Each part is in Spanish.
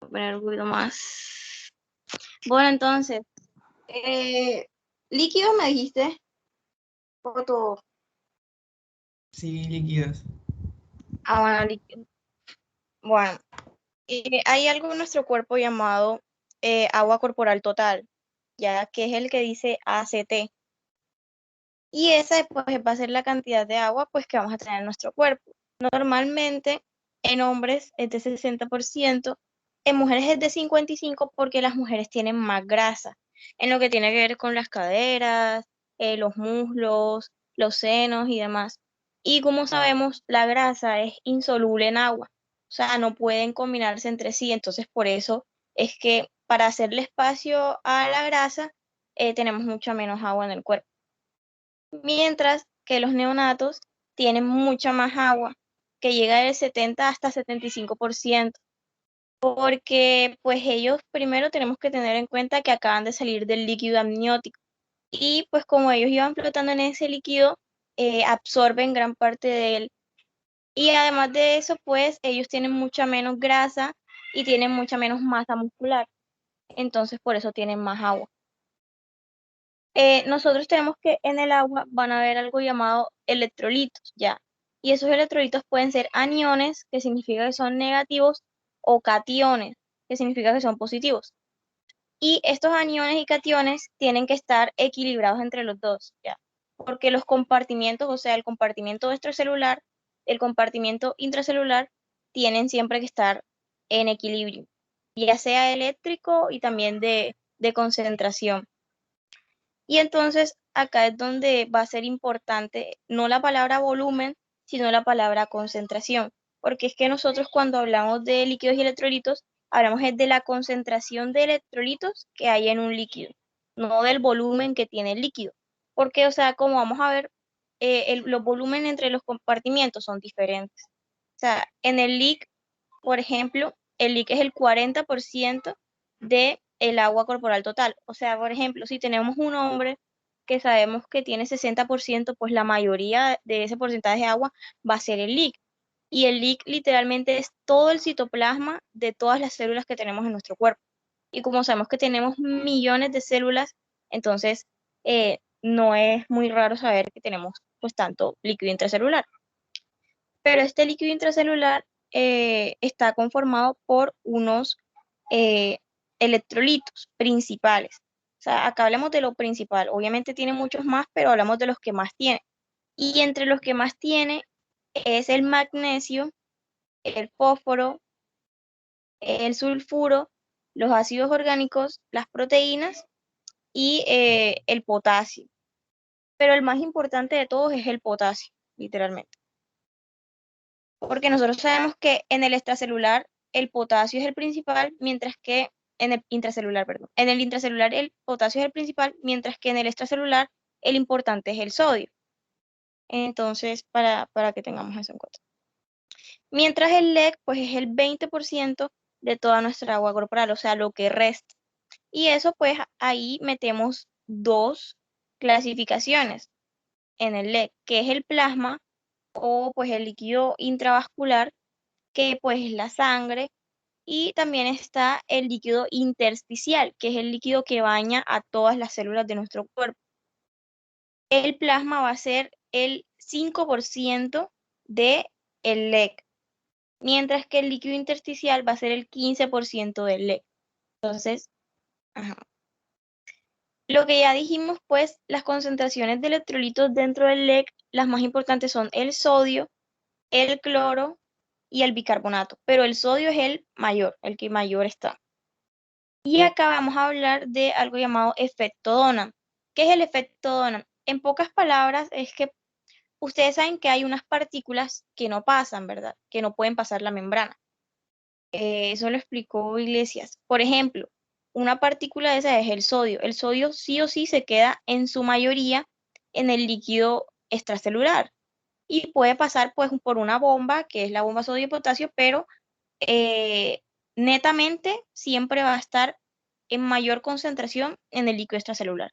a poner un poquito más. Bueno, entonces, líquido me dijiste, o todo. Sí, líquidos. Ah, bueno, líquido. Bueno, hay algo en nuestro cuerpo llamado agua corporal total, ya que es el que dice ACT. Y esa pues, va a ser la cantidad de agua pues, que vamos a tener en nuestro cuerpo. Normalmente en hombres es de 60%, en mujeres es de 55% porque las mujeres tienen más grasa, en lo que tiene que ver con las caderas, los muslos, los senos y demás. Y como sabemos, la grasa es insoluble en agua, o sea, no pueden combinarse entre sí, entonces por eso es que para hacerle espacio a la grasa, tenemos mucha menos agua en el cuerpo, mientras que los neonatos tienen mucha más agua, que llega del 70 hasta 75%, porque pues ellos primero tenemos que tener en cuenta que acaban de salir del líquido amniótico y pues como ellos iban flotando en ese líquido, absorben gran parte de él. Y además de eso, pues ellos tienen mucha menos grasa y tienen mucha menos masa muscular, entonces por eso tienen más agua. Nosotros tenemos que en el agua van a haber algo llamado electrolitos, ya. Y esos electrolitos pueden ser aniones, que significa que son negativos, o cationes, que significa que son positivos. Y estos aniones y cationes tienen que estar equilibrados entre los dos, ya. Porque los compartimientos, o sea, el compartimiento extracelular, el compartimiento intracelular, tienen siempre que estar en equilibrio, ya sea eléctrico y también de concentración. Y entonces acá es donde va a ser importante no la palabra volumen, sino la palabra concentración, porque es que nosotros cuando hablamos de líquidos y electrolitos, hablamos es de la concentración de electrolitos que hay en un líquido, no del volumen que tiene el líquido, porque, o sea, como vamos a ver, los volúmenes entre los compartimientos son diferentes. O sea, en el líquido, por ejemplo, el líquido es el 40% de el agua corporal total. O sea, por ejemplo, si tenemos un hombre que sabemos que tiene 60%, pues la mayoría de ese porcentaje de agua va a ser el líquido. Y el líquido literalmente es todo el citoplasma de todas las células que tenemos en nuestro cuerpo. Y como sabemos que tenemos millones de células, entonces no es muy raro saber que tenemos pues tanto líquido intracelular. Pero este líquido intracelular está conformado por unos eh, electrolitos principales. O sea, acá hablamos de lo principal. Obviamente tiene muchos más, pero hablamos de los que más tiene. Y entre los que más tiene es el magnesio, el fósforo, el sulfuro, los ácidos orgánicos, las proteínas y el potasio. Pero el más importante de todos es el potasio, literalmente. Porque nosotros sabemos que en el extracelular el potasio es el principal, mientras que en el intracelular, perdón, en el intracelular el potasio es el principal, mientras que en el extracelular el importante es el sodio. Entonces, para que tengamos eso en cuenta. Mientras el LEC, pues es el 20% de toda nuestra agua corporal, o sea, lo que resta. Y eso, pues ahí metemos dos clasificaciones en el LEC, que es el plasma o pues el líquido intravascular, que pues es la sangre, y también está el líquido intersticial, que es el líquido que baña a todas las células de nuestro cuerpo. El plasma va a ser el 5% de el LEC, mientras que el líquido intersticial va a ser el 15% del LEC. Entonces, ajá. Lo que ya dijimos, pues, las concentraciones de electrolitos dentro del LEC, las más importantes son el sodio, el cloro y el bicarbonato, pero el sodio es el mayor, el que mayor está. Y acá vamos a hablar de algo llamado efecto Donan. ¿Qué es el efecto Donan? En pocas palabras, es que ustedes saben que hay unas partículas que no pasan, ¿verdad? Que no pueden pasar la membrana. Eso lo explicó Iglesias. Por ejemplo, una partícula de esa es el sodio. El sodio sí o sí se queda en su mayoría en el líquido extracelular y puede pasar pues por una bomba, que es la bomba sodio-potasio, pero eh, netamente siempre va a estar en mayor concentración en el líquido extracelular.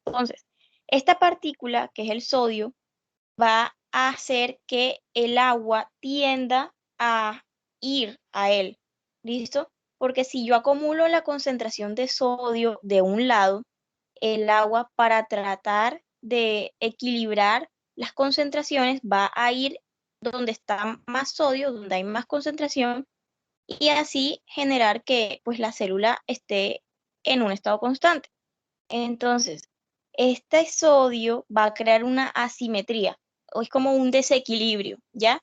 Entonces, esta partícula, que es el sodio, va a hacer que el agua tienda a ir a él. ¿Listo? porque si yo acumulo la concentración de sodio de un lado, el agua para tratar de equilibrar las concentraciones va a ir donde está más sodio, donde hay más concentración, y así generar que pues la célula esté en un estado constante. Entonces, este sodio va a crear una asimetría, o es como un desequilibrio, ¿ya?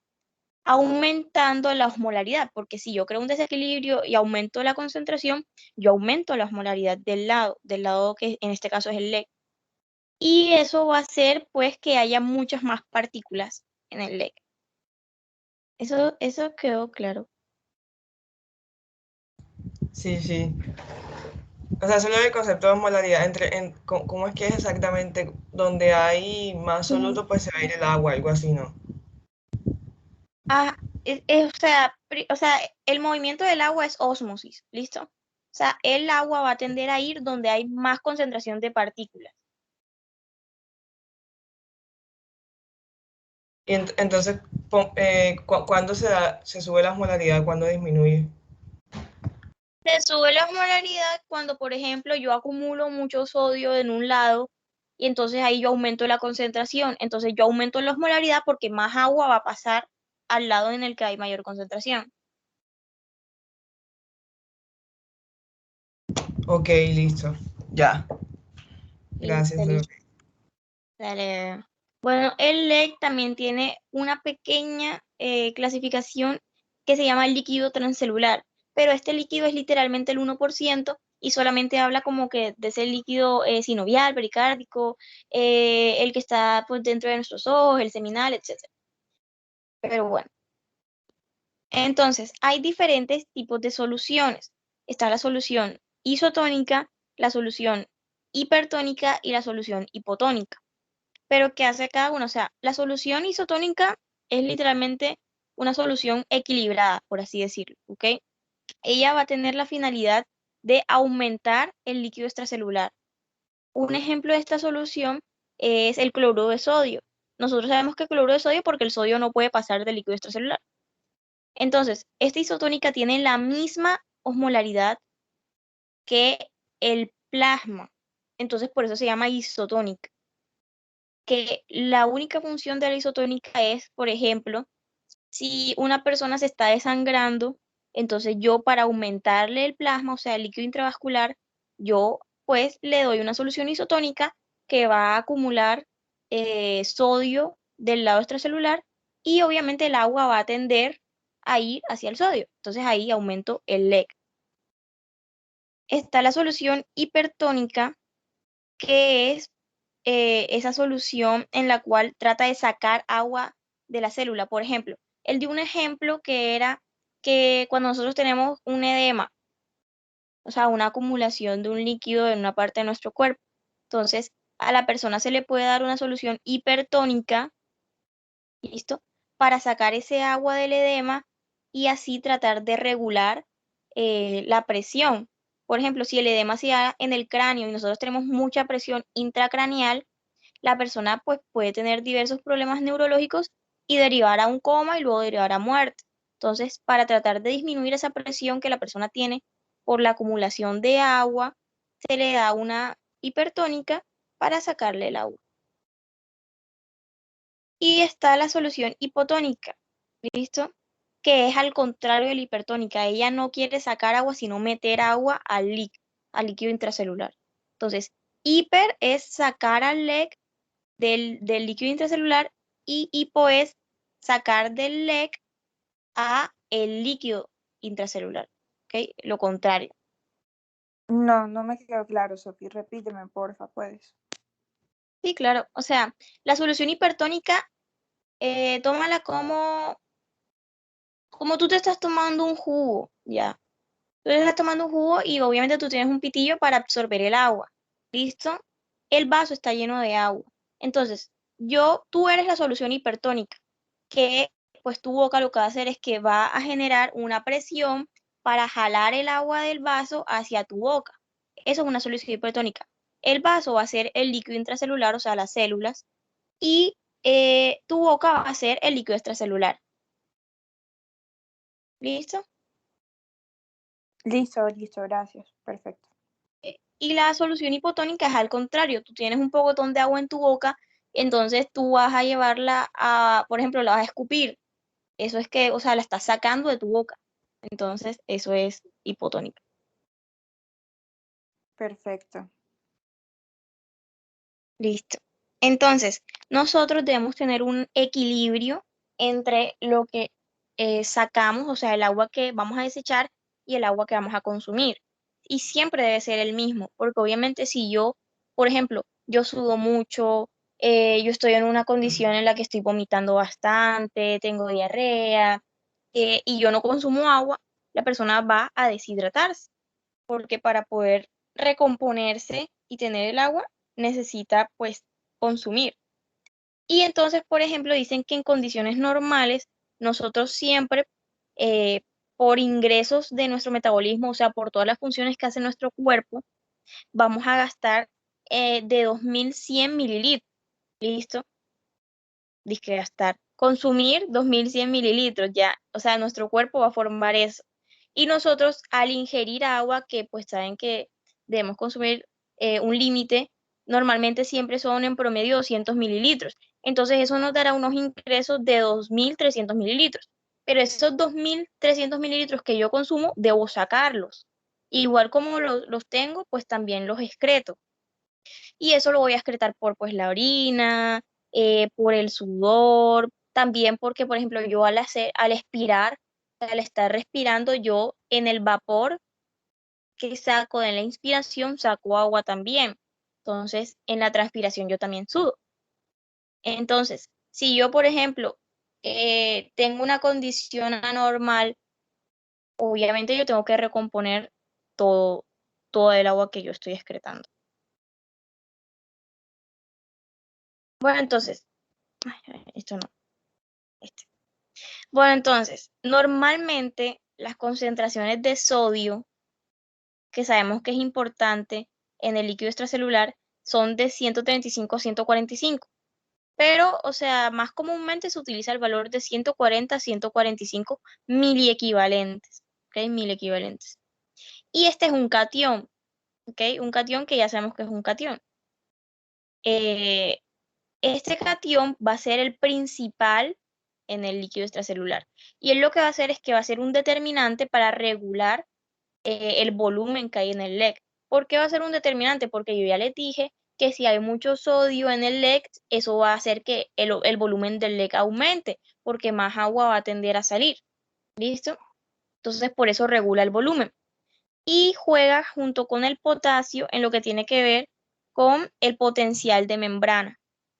Aumentando la osmolaridad, porque si yo creo un desequilibrio y aumento la concentración, yo aumento la osmolaridad del lado que en este caso es el LEC. Y eso va a hacer pues que haya muchas más partículas en el LEC. Eso quedó claro. Sí, sí. O sea, solo el concepto de osmolaridad, ¿cómo es que es exactamente? Donde hay más Mm, soluto, pues se va a ir el agua, algo así, ¿no? Ah, o sea, el movimiento del agua es ósmosis, ¿listo? O sea, el agua va a tender a ir donde hay más concentración de partículas. Y entonces, ¿cuándo se sube la osmolaridad? ¿Cuándo disminuye? Se sube la osmolaridad cuando, por ejemplo, yo acumulo mucho sodio en un lado y entonces ahí yo aumento la concentración. Entonces yo aumento la osmolaridad porque más agua va a pasar al lado en el que hay mayor concentración. Ok, listo. Ya. Listo, Gracias, listo. Sophie. Dale. Bueno, el LEC también tiene una pequeña clasificación que se llama líquido transcelular, pero este líquido es literalmente el 1% y solamente habla como que de ese líquido sinovial, pericárdico, el que está pues dentro de nuestros ojos, el seminal, etcétera. Pero bueno, entonces hay diferentes tipos de soluciones. Está la solución isotónica, la solución hipertónica y la solución hipotónica. Pero ¿qué hace cada uno? O sea, la solución isotónica es literalmente una solución equilibrada, por así decirlo, ¿ok? Ella va a tener la finalidad de aumentar el líquido extracelular. Un ejemplo de esta solución es el cloruro de sodio. Nosotros sabemos que el cloruro de sodio porque el sodio no puede pasar del líquido extracelular. Entonces, esta isotónica tiene la misma osmolaridad que el plasma. Entonces, por eso se llama isotónica. Que la única función de la isotónica es, por ejemplo, si una persona se está desangrando, entonces yo para aumentarle el plasma, o sea, el líquido intravascular, yo pues le doy una solución isotónica que va a acumular sodio del lado extracelular y obviamente el agua va a tender a ir hacia el sodio. Entonces ahí aumento el LEC. Está la solución hipertónica, que es esa solución en la cual trata de sacar agua de la célula. Por ejemplo, él dio un ejemplo que era que cuando nosotros tenemos un edema, o sea, una acumulación de un líquido en una parte de nuestro cuerpo, entonces a la persona se le puede dar una solución hipertónica, ¿listo? Para sacar ese agua del edema y así tratar de regular la presión. Por ejemplo, si el edema se da en el cráneo y nosotros tenemos mucha presión intracraneal, la persona pues puede tener diversos problemas neurológicos y derivar a un coma y luego derivar a muerte. Entonces, para tratar de disminuir esa presión que la persona tiene por la acumulación de agua, se le da una hipertónica para sacarle el agua. Y está la solución hipotónica, ¿listo? Que es al contrario de la hipertónica. Ella no quiere sacar agua, sino meter agua al líquido intracelular. Entonces, hiper es sacar al LEC del líquido intracelular y hipo es sacar del LEC a el líquido intracelular, ¿ok? Lo contrario. No, no me quedó claro, Sofi. Repíteme, porfa, puedes. Sí, claro. O sea, la solución hipertónica, tómala como tú te estás tomando un jugo, ¿ya? Tú te estás tomando un jugo y obviamente tú tienes un pitillo para absorber el agua, ¿listo? El vaso está lleno de agua. Entonces, tú eres la solución hipertónica, que pues tu boca lo que va a hacer es que va a generar una presión para jalar el agua del vaso hacia tu boca. Eso es una solución hipertónica. El vaso va a ser el líquido intracelular, o sea, las células, y tu boca va a ser el líquido extracelular. ¿Listo? Listo, gracias. Perfecto. Y la solución hipotónica es al contrario, tú tienes un pocotón de agua en tu boca, entonces tú vas a llevarla a, por ejemplo, la vas a escupir. Eso es que, o sea, la estás sacando de tu boca. Entonces, eso es hipotónica. Perfecto. Listo. Entonces, nosotros debemos tener un equilibrio entre lo que sacamos, o sea, el agua que vamos a desechar y el agua que vamos a consumir. Y siempre debe ser el mismo, porque obviamente si yo, por ejemplo, yo sudo mucho, yo estoy en una condición en la que estoy vomitando bastante, tengo diarrea, y yo no consumo agua, la persona va a deshidratarse, porque para poder recomponerse y tener el agua, necesita pues consumir. Y entonces, por ejemplo, dicen que en condiciones normales, nosotros siempre, eh, por ingresos de nuestro metabolismo, o sea, por todas las funciones que hace nuestro cuerpo, vamos a gastar de 2100 mililitros. ¿Listo? Disque gastar. Consumir 2100 mililitros ya, o sea, nuestro cuerpo va a formar eso. Y nosotros al ingerir agua, que pues saben que debemos consumir un límite, normalmente siempre son en promedio 200 mililitros. Entonces eso nos dará unos ingresos de 2300 mililitros. Pero esos 2300 mililitros que yo consumo, debo sacarlos. Igual como los tengo, pues también los excreto. Y eso lo voy a excretar por pues la orina, por el sudor, también porque, por ejemplo, yo al expirar, al estar respirando, yo en el vapor que saco de la inspiración saco agua también. Entonces, en la transpiración yo también sudo. Entonces, si yo, por ejemplo, tengo una condición anormal, obviamente yo tengo que recomponer todo, todo el agua que yo estoy excretando. Bueno, entonces, esto no. Este. Bueno, entonces, normalmente las concentraciones de sodio, que sabemos que es importante en el líquido extracelular, son de 135 a 145. Pero, o sea, más comúnmente se utiliza el valor de 140 a 145 miliequivalentes. ¿Ok? Miliequivalentes. Y este es un catión. ¿Ok? Un catión que ya sabemos que es un catión. Eh, Este catión va a ser el principal en el líquido extracelular. Y él lo que va a hacer es que va a ser un determinante para regular el volumen que hay en el LEC. ¿Por qué va a ser un determinante? Porque yo ya les dije que si hay mucho sodio en el LEC, eso va a hacer que el volumen del LEC aumente, porque más agua va a tender a salir. ¿Listo? Entonces, por eso regula el volumen. Y juega junto con el potasio en lo que tiene que ver con el potencial de membrana.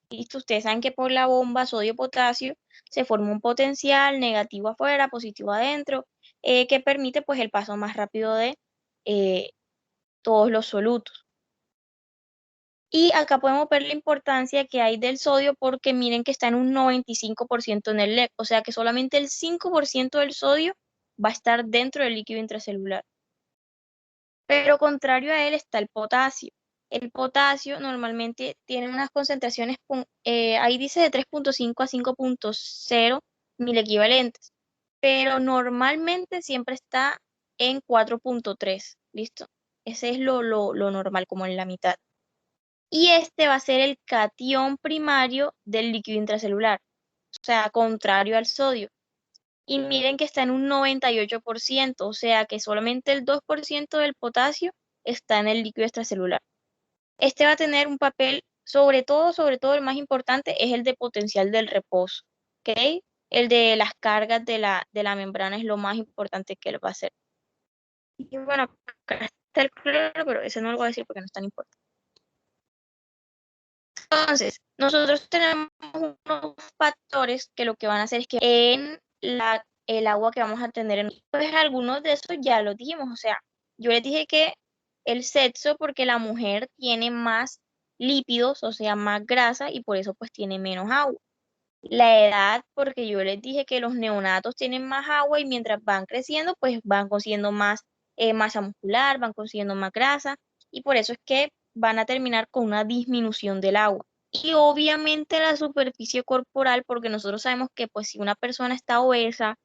¿Listo? Ustedes saben que por la bomba sodio-potasio se forma un potencial negativo afuera, positivo adentro, que permite pues el paso más rápido de eh, todos los solutos. Y acá podemos ver la importancia que hay del sodio porque miren que está en un 95% en el LEC, o sea que solamente el 5% del sodio va a estar dentro del líquido intracelular. Pero contrario a él está el potasio. El potasio normalmente tiene unas concentraciones, ahí dice de 3.5 a 5.0 equivalentes, pero normalmente siempre está en 4.3, ¿listo? Ese es lo normal, como en la mitad. Y este va a ser el catión primario del líquido intracelular, o sea, contrario al sodio. Y miren que está en un 98%, o sea que solamente el 2% del potasio está en el líquido extracelular. Este va a tener un papel, sobre todo el más importante es el de potencial del reposo, ¿ok? El de las cargas de la membrana es lo más importante que él va a hacer. Y bueno, acá está el cloro, pero ese no lo voy a decir porque no es tan importante. Entonces, nosotros tenemos unos factores que lo que van a hacer es que en el agua que vamos a tener, pues algunos de esos ya los dijimos, o sea, yo les dije que el sexo porque la mujer tiene más lípidos, o sea, más grasa y por eso pues tiene menos agua. La edad, porque yo les dije que los neonatos tienen más agua y mientras van creciendo, pues van consiguiendo más masa muscular, van consiguiendo más grasa y por eso es que van a terminar con una disminución del agua. Y obviamente la superficie corporal, porque nosotros sabemos que pues si una persona está obesa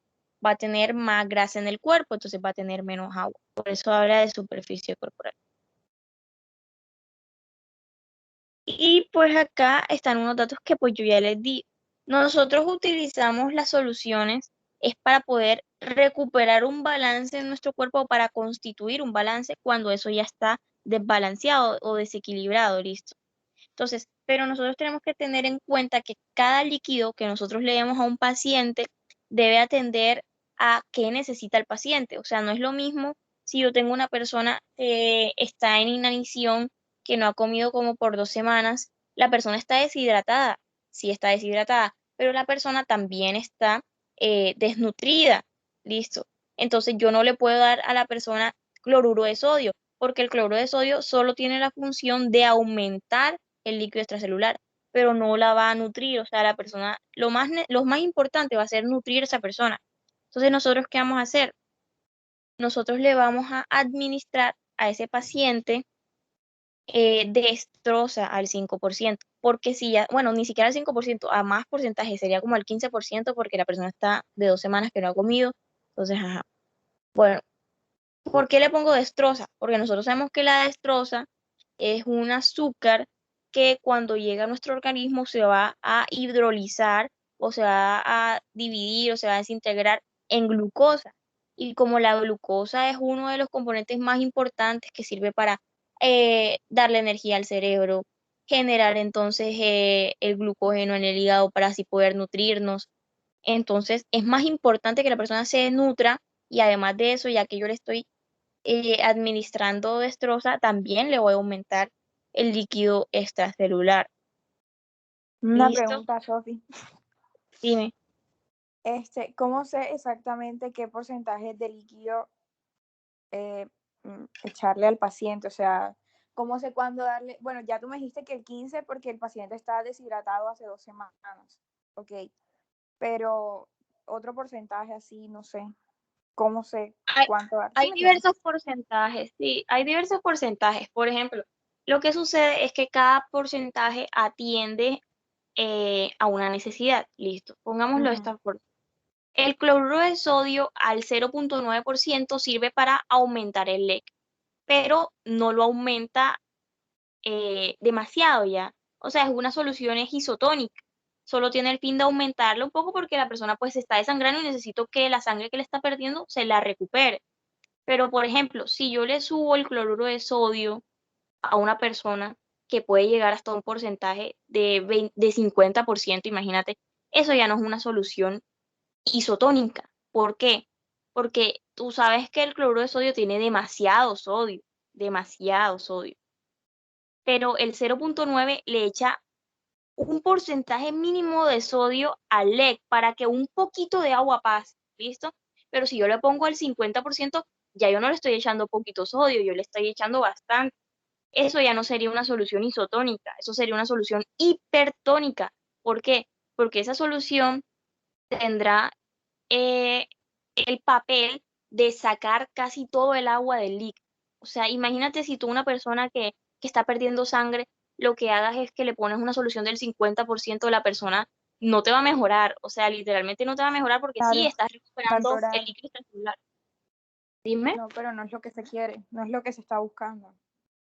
va a tener más grasa en el cuerpo, entonces va a tener menos agua. Por eso habla de superficie corporal. Y pues acá están unos datos que pues yo ya les di. Nosotros utilizamos las soluciones es para poder recuperar un balance en nuestro cuerpo, para constituir un balance cuando eso ya está desbalanceado o desequilibrado, ¿listo? Entonces, pero nosotros tenemos que tener en cuenta que cada líquido que nosotros le demos a un paciente debe atender a qué necesita el paciente. O sea, no es lo mismo si yo tengo una persona que está en inanición, que no ha comido como por 2 semanas, la persona está deshidratada, sí está deshidratada, pero la persona también está desnutrida, listo. Entonces yo no le puedo dar a la persona cloruro de sodio, porque el cloruro de sodio solo tiene la función de aumentar el líquido extracelular, pero no la va a nutrir. O sea, la persona, lo más importante va a ser nutrir a esa persona. Entonces, ¿nosotros qué vamos a hacer? Nosotros le vamos a administrar a ese paciente destroza al 5%, porque si ya, bueno, ni siquiera al 5%, a más porcentaje, sería como al 15%, porque la persona está de 2 semanas que no ha comido. Entonces, ajá. Bueno, ¿por qué le pongo destroza? Porque nosotros sabemos que la destroza es un azúcar que cuando llega a nuestro organismo se va a hidrolizar o se va a dividir o se va a desintegrar en glucosa. Y como la glucosa es uno de los componentes más importantes que sirve para darle energía al cerebro, generar entonces el glucógeno en el hígado para así poder nutrirnos. Entonces es más importante que la persona se nutra, y además de eso, ya que yo le estoy administrando destroza, también le voy a aumentar el líquido extracelular. Una ¿Listo? pregunta, Sofi. Dime. ¿Cómo sé exactamente qué porcentaje de líquido echarle al paciente? O sea, ¿cómo sé cuándo darle? Bueno, ya tú me dijiste que el 15 porque el paciente está deshidratado hace 2 semanas. Ok, pero otro porcentaje así, no sé. ¿Cómo sé Hay, cuánto dar? ¿Sí hay me entiendes? diversos porcentajes, sí, hay diversos porcentajes. Por ejemplo, lo que sucede es que cada porcentaje atiende a una necesidad. Listo, pongámoslo de esta forma. El cloruro de sodio al 0,9% sirve para aumentar el LEC, pero no lo aumenta demasiado ya. O sea, es una solución es isotónica. Solo tiene el fin de aumentarlo un poco porque la persona pues se está desangrando y necesito que la sangre que le está perdiendo se la recupere. Pero, por ejemplo, si yo le subo el cloruro de sodio a una persona, que puede llegar hasta un porcentaje de 50%, imagínate, eso ya no es una solución isotónica. ¿Por qué? Porque tú sabes que el cloruro de sodio tiene demasiado sodio, pero el 0,9 le echa un porcentaje mínimo de sodio al LEC para que un poquito de agua pase, ¿listo? Pero si yo le pongo el 50%, ya yo no le estoy echando poquito sodio, yo le estoy echando bastante. Eso ya no sería una solución isotónica, eso sería una solución hipertónica. ¿Por qué? Porque esa solución tendrá eh, el papel de sacar casi todo el agua del líquido. O sea, imagínate si tú una persona que está perdiendo sangre, lo que hagas es que le pones una solución del 50%, la persona no te va a mejorar. O sea, literalmente no te va a mejorar porque sí Claro, estás va a recuperando el empeorar. líquido extracelular. Dime. No, pero no es lo que se quiere, no es lo que se está buscando.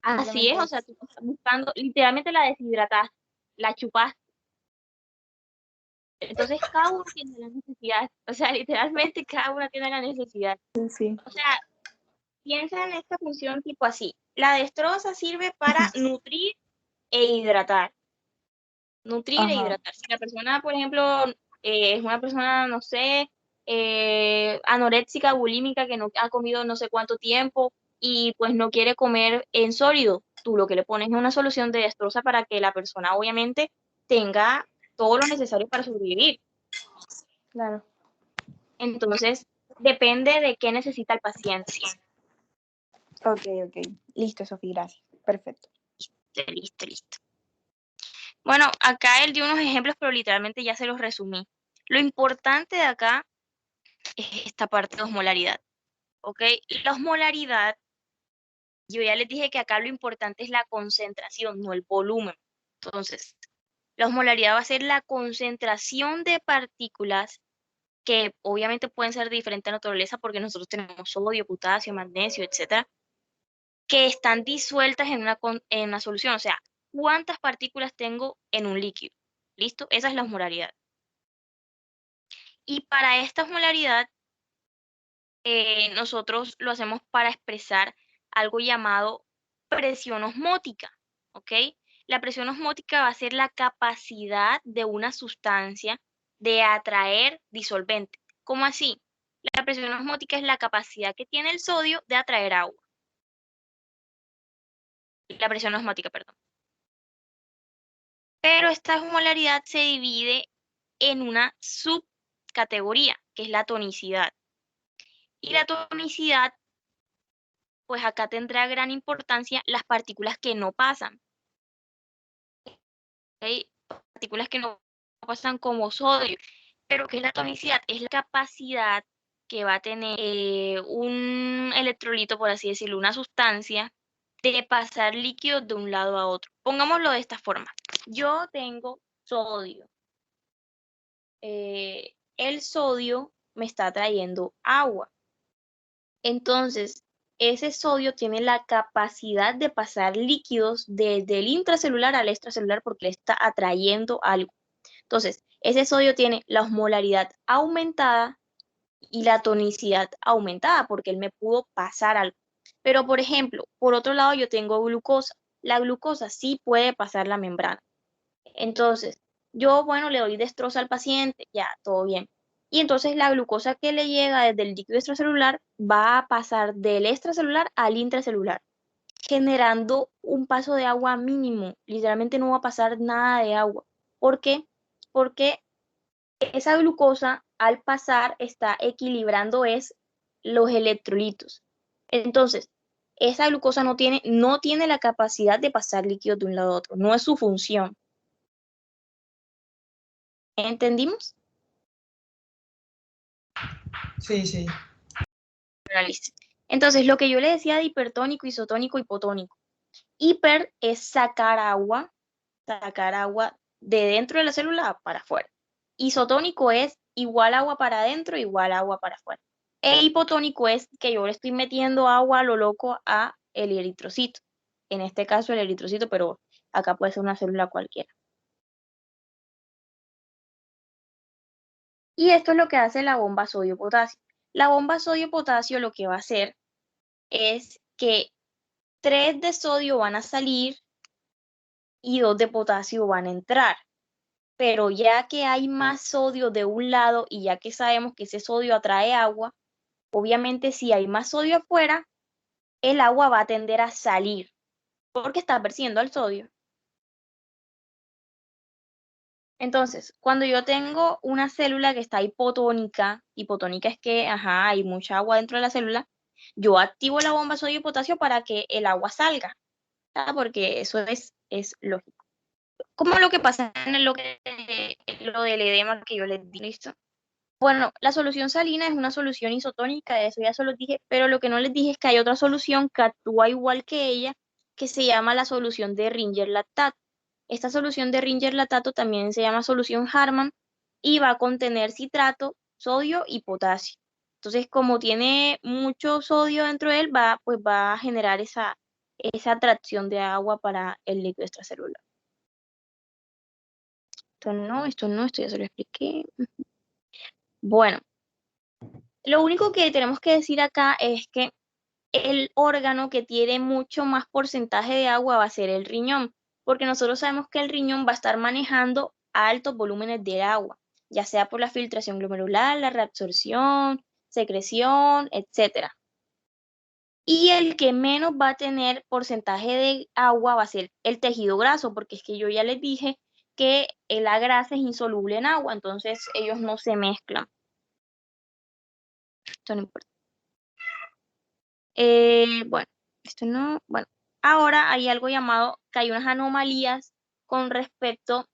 Así es, Simplemente o sea, es. tú estás buscando, literalmente la deshidrataste, la chupaste. Entonces cada uno tiene la necesidad, o sea, literalmente cada uno tiene la necesidad. Sí, sí. O sea, piensa en esta función tipo así. La destroza sirve para nutrir e hidratar. Nutrir e Ajá. hidratar. Si la persona, por ejemplo, es una persona, no sé, anoréxica, bulímica, que no ha comido no sé cuánto tiempo y pues no quiere comer en sólido, tú lo que le pones es una solución de destroza para que la persona obviamente tenga todo lo necesario para sobrevivir. Claro. Entonces, depende de qué necesita el paciente. Ok, ok. Listo, Sofía, gracias. Perfecto. Listo, listo. Bueno, acá él dio unos ejemplos, pero literalmente ya se los resumí. Lo importante de acá es esta parte de osmolaridad, ¿ok? La osmolaridad, yo ya les dije que acá lo importante es la concentración, no el volumen. Entonces, la osmolaridad va a ser la concentración de partículas que obviamente pueden ser de diferente naturaleza porque nosotros tenemos sodio, potasio, magnesio, etcétera, que están disueltas en una solución. O sea, ¿cuántas partículas tengo en un líquido? ¿Listo? Esa es la osmolaridad. Y para esta osmolaridad, nosotros lo hacemos para expresar algo llamado presión osmótica, ¿ok? La presión osmótica va a ser la capacidad de una sustancia de atraer disolvente. ¿Cómo así? La presión osmótica es la capacidad que tiene el sodio de atraer agua. La presión osmótica, perdón. Pero esta osmolaridad se divide en una subcategoría, que es la tonicidad. Y la tonicidad, pues acá tendrá gran importancia las partículas que no pasan. Hay partículas que no pasan como sodio, pero ¿qué es la tonicidad? Es la capacidad que va a tener un electrolito, por así decirlo, una sustancia, de pasar líquidos de un lado a otro. Pongámoslo de esta forma. Yo tengo sodio. El sodio me está trayendo agua. Entonces, ese sodio tiene la capacidad de pasar líquidos desde el intracelular al extracelular porque le está atrayendo algo. Entonces, ese sodio tiene la osmolaridad aumentada y la tonicidad aumentada porque él me pudo pasar algo. Pero, por ejemplo, por otro lado, yo tengo glucosa. La glucosa sí puede pasar la membrana. Entonces, yo, bueno, le doy destroza al paciente, ya, todo bien. Y entonces la glucosa que le llega desde el líquido extracelular va a pasar del extracelular al intracelular, generando un paso de agua mínimo. Literalmente no va a pasar nada de agua. ¿Por qué? Porque esa glucosa al pasar está equilibrando los electrolitos. Entonces, esa glucosa no tiene la capacidad de pasar líquidos de un lado a otro, no es su función. ¿Entendimos? Sí, sí. Listo. Entonces, lo que yo le decía de hipertónico, isotónico, hipotónico. Hiper es sacar agua de dentro de la célula para afuera. Isotónico es igual agua para adentro, igual agua para afuera. E hipotónico es que yo le estoy metiendo agua a lo loco a el eritrocito. En este caso el eritrocito, pero acá puede ser una célula cualquiera. Y esto es lo que hace la bomba sodio-potasio. La bomba sodio-potasio lo que va a hacer es que 3 de sodio van a salir y 2 de potasio van a entrar. Pero ya que hay más sodio de un lado y ya que sabemos que ese sodio atrae agua, obviamente si hay más sodio afuera, el agua va a tender a salir porque está persiguiendo al sodio. Entonces, cuando yo tengo una célula que está hipotónica es que hay mucha agua dentro de la célula, yo activo la bomba sodio-potasio para que el agua salga, ¿verdad? Porque eso es lógico. Como lo que pasa en lo del edema que yo les di, ¿listo? Bueno, la solución salina es una solución isotónica, eso ya se los dije, pero lo que no les dije es que hay otra solución que actúa igual que ella, que se llama la solución de Ringer-Lactato. Esta solución de Ringer-Lactato también se llama solución Harman y va a contener citrato, sodio y potasio. Entonces, como tiene mucho sodio dentro de él, pues va a generar esa atracción de agua para el líquido extracelular. Esto ya se lo expliqué. Bueno, lo único que tenemos que decir acá es que el órgano que tiene mucho más porcentaje de agua va a ser el riñón, porque nosotros sabemos que el riñón va a estar manejando altos volúmenes de agua, ya sea por la filtración glomerular, la reabsorción, secreción, etc. Y el que menos va a tener porcentaje de agua va a ser el tejido graso, porque es que yo ya les dije que la grasa es insoluble en agua, entonces ellos no se mezclan. Esto no importa. Bueno, esto no, bueno, ahora hay algo llamado que hay unas anomalías con respecto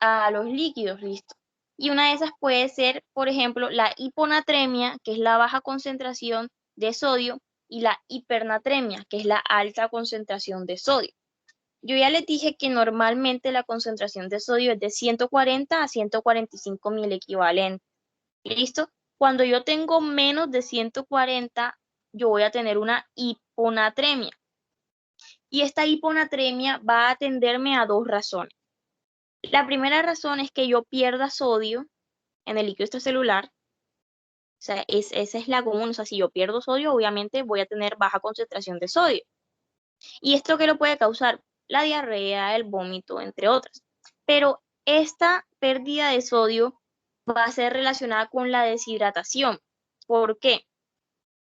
a los líquidos, listo. Y una de esas puede ser, por ejemplo, la hiponatremia, que es la baja concentración de sodio, y la hipernatremia, que es la alta concentración de sodio. Yo ya les dije que normalmente la concentración de sodio es de 140 a 145 mil equivalentes. ¿Listo? Cuando yo tengo menos de 140, yo voy a tener una hiponatremia. Y esta hiponatremia va a atenderme a dos razones. La primera razón es que yo pierda sodio en el líquido extracelular. O sea, esa es la común. O sea, si yo pierdo sodio, obviamente voy a tener baja concentración de sodio. ¿Y esto qué lo puede causar? La diarrea, el vómito, entre otras. Pero esta pérdida de sodio va a ser relacionada con la deshidratación. ¿Por qué?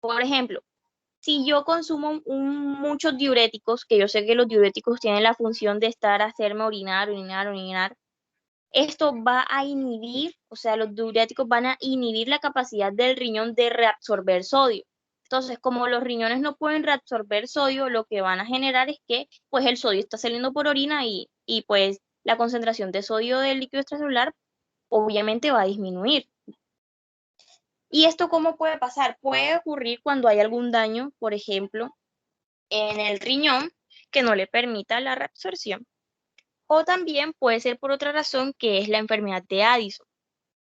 Por ejemplo, si yo consumo muchos diuréticos, que yo sé que los diuréticos tienen la función de hacerme orinar, orinar, orinar, esto va a inhibir, o sea, los diuréticos van a inhibir la capacidad del riñón de reabsorber sodio. Entonces, como los riñones no pueden reabsorber sodio, lo que van a generar es que pues el sodio está saliendo por orina y pues la concentración de sodio del líquido extracelular obviamente va a disminuir. ¿Y esto cómo puede pasar? Puede ocurrir cuando hay algún daño, por ejemplo, en el riñón que no le permita la reabsorción. O también puede ser por otra razón que es la enfermedad de Addison.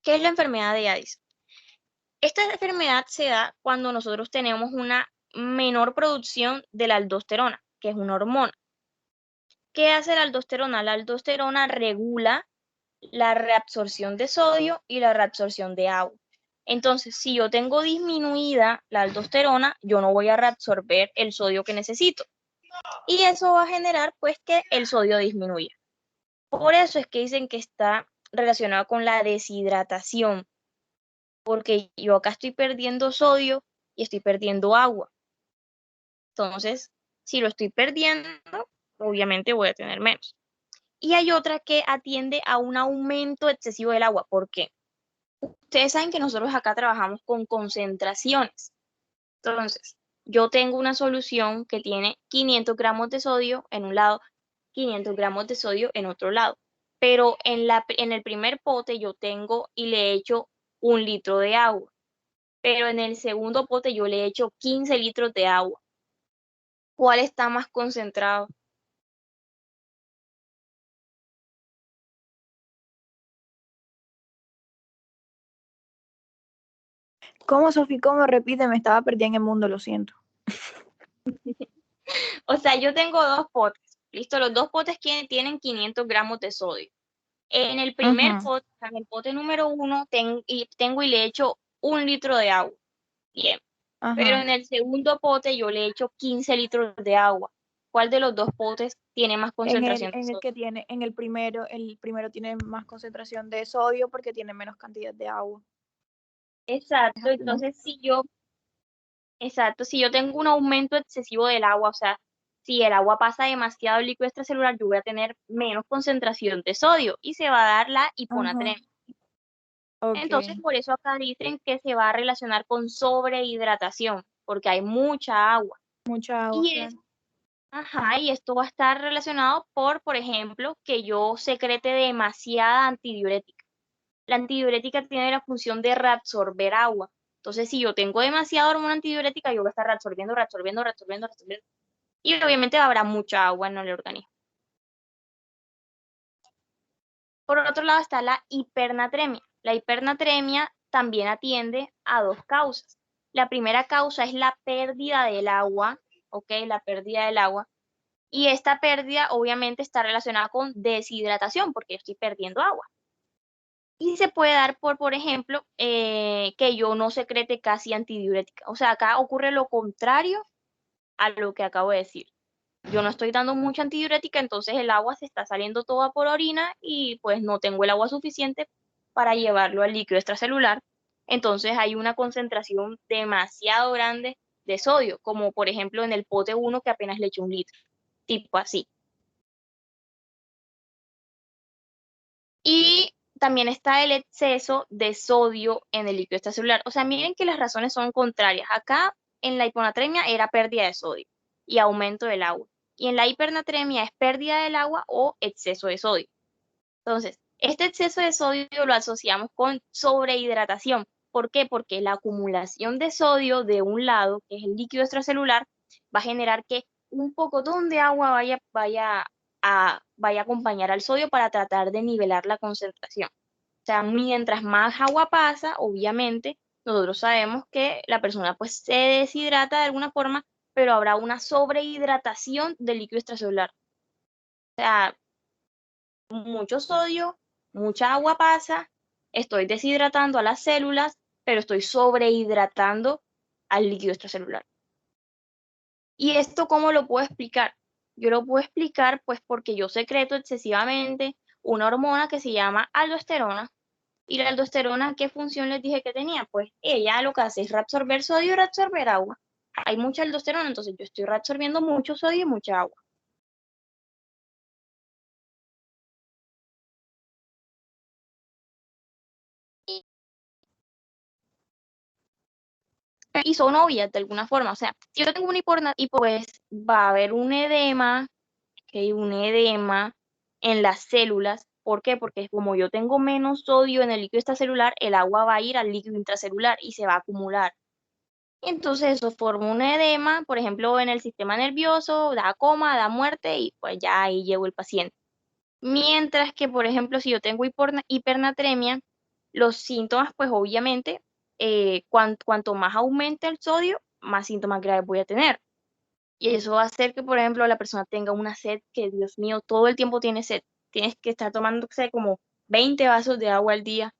¿Qué es la enfermedad de Addison? Esta enfermedad se da cuando nosotros tenemos una menor producción de la aldosterona, que es una hormona. ¿Qué hace la aldosterona? La aldosterona regula la reabsorción de sodio y la reabsorción de agua. Entonces, si yo tengo disminuida la aldosterona, yo no voy a reabsorber el sodio que necesito. Y eso va a generar pues que el sodio disminuya. Por eso es que dicen que está relacionado con la deshidratación, porque yo acá estoy perdiendo sodio y estoy perdiendo agua. Entonces, si lo estoy perdiendo, obviamente voy a tener menos. Y hay otra que atiende a un aumento excesivo del agua. ¿Por qué? Ustedes saben que nosotros acá trabajamos con concentraciones. Entonces, yo tengo una solución que tiene 500 gramos de sodio en un lado, 500 gramos de sodio en otro lado. Pero en el primer pote yo tengo y le echo 1 litro de agua. Pero en el segundo pote yo le echo 15 litros de agua. ¿Cuál está más concentrado? ¿Cómo, Sofi? ¿Cómo? Repite, me estaba perdida en el mundo, lo siento. O sea, yo tengo dos potes. Listo, los dos potes tienen 500 gramos de sodio. En el primer Ujú. pote, en el pote número 1, tengo y le echo 1 litro de agua. Bien. Pero Ajá. en el segundo pote yo le echo 15 litros de agua. ¿Cuál de los dos potes tiene más En el, concentración de en el sodio? que tiene, en el primero tiene más concentración de sodio porque tiene menos cantidad de agua. Es Exacto, así, ¿no? entonces si yo tengo un aumento excesivo del agua, o sea, si el agua pasa demasiado al líquido extracelular, yo voy a tener menos concentración de sodio y se va a dar la Ajá. hiponatremia. Ok. Entonces, por eso acá dicen que se va a relacionar con sobrehidratación, porque hay mucha agua. Mucha agua, Y claro. ajá, y esto va a estar relacionado por ejemplo, que yo secrete demasiada antidiurética. La antidiurética tiene la función de reabsorber agua. Entonces, si yo tengo demasiada hormona antidiurética, yo voy a estar reabsorbiendo, reabsorbiendo, reabsorbiendo, reabsorbiendo. Y obviamente habrá mucha agua en el organismo. Por otro lado está la hipernatremia. La hipernatremia también atiende a dos causas. La primera causa es la pérdida del agua, ¿ok? La pérdida del agua. Y esta pérdida obviamente está relacionada con deshidratación, porque yo estoy perdiendo agua. Y se puede dar por ejemplo, que yo no secrete casi antidiurética. O sea, acá ocurre lo contrario a lo que acabo de decir. Yo no estoy dando mucha antidiurética, entonces el agua se está saliendo toda por orina y pues no tengo el agua suficiente para llevarlo al líquido extracelular. Entonces hay una concentración demasiado grande de sodio, como por ejemplo en el pote 1 que apenas le eché 1 litro, tipo así. Y también está el exceso de sodio en el líquido extracelular. O sea, miren que las razones son contrarias. Acá en la hiponatremia era pérdida de sodio y aumento del agua. Y en la hipernatremia es pérdida del agua o exceso de sodio. Entonces, este exceso de sodio lo asociamos con sobrehidratación. ¿Por qué? Porque la acumulación de sodio de un lado, que es el líquido extracelular, va a generar que un pocotón de agua vaya a acompañar al sodio para tratar de nivelar la concentración. O sea, mientras más agua pasa, obviamente, nosotros sabemos que la persona pues se deshidrata de alguna forma, pero habrá una sobrehidratación del líquido extracelular. O sea, mucho sodio, mucha agua pasa, estoy deshidratando a las células, pero estoy sobrehidratando al líquido extracelular. ¿Y esto cómo lo puedo explicar? Yo lo puedo explicar pues porque yo secreto excesivamente una hormona que se llama aldosterona. ¿Y la aldosterona qué función les dije que tenía? Pues ella lo que hace es reabsorber sodio y reabsorber agua. Hay mucha aldosterona, entonces yo estoy reabsorbiendo mucho sodio y mucha agua. Y son obvias de alguna forma. O sea, si yo tengo una pues va a haber un edema, ¿ok? Un edema en las células. ¿Por qué? Porque como yo tengo menos sodio en el líquido extracelular, el agua va a ir al líquido intracelular y se va a acumular. Entonces eso forma un edema, por ejemplo, en el sistema nervioso, da coma, da muerte y pues ya ahí llegó el paciente. Mientras que, por ejemplo, si yo tengo hipernatremia, los síntomas, pues obviamente, cuanto más aumente el sodio, más síntomas graves voy a tener. Y eso va a hacer que, por ejemplo, la persona tenga una sed que, Dios mío, todo el tiempo tiene sed. Tienes que estar tomándose como 20 vasos de agua al día.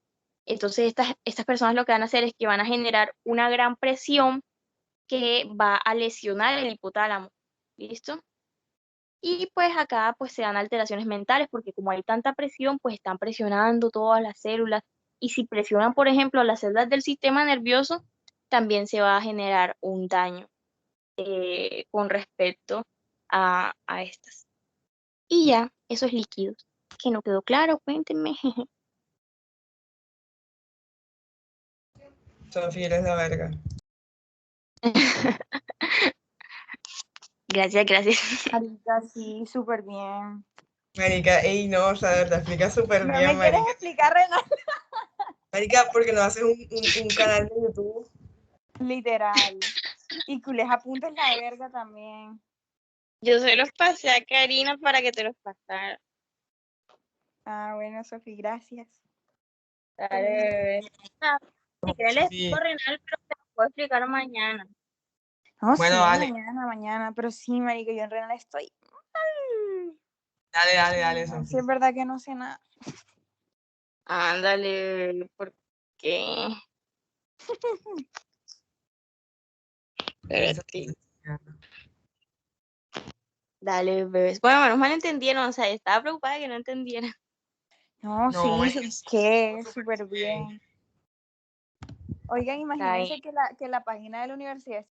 Entonces, estas personas lo que van a hacer es que van a generar una gran presión que va a lesionar el hipotálamo. ¿Listo? Y pues acá pues se dan alteraciones mentales porque como hay tanta presión, pues están presionando todas las células. Y si presionan, por ejemplo, las células del sistema nervioso, también se va a generar un daño con respecto a estas. Y ya, esos líquidos. Que no quedó claro, cuéntenme. Sofía, eres la verga. Gracias, gracias. Marica, sí, súper bien. Marica, ey, no, o sea, de verdad, explica súper ¿No bien, me quieres marica. explicar, Renan? Marica, ¿por qué no haces un canal de YouTube? Literal. Y que les apuntes la verga también. Yo se los pasé a Karina para que te los pasara. Ah, bueno, Sofía, gracias. Dale, bebé. Ah, si quieres les Sí. explico renal, pero te lo puedo explicar mañana. No, Bueno, sí, dale, mañana. Pero sí, marica, yo en Renan estoy mal. dale, Sí, Sofía. es verdad que no sé nada. Ándale, porque Eso- espérate. Dale, bebés. Bueno, menos mal entendieron, o sea, estaba preocupada de que no entendieran. No, No, sí, marica, que súper súper bien. Oigan, Está imagínense que la página de la universidad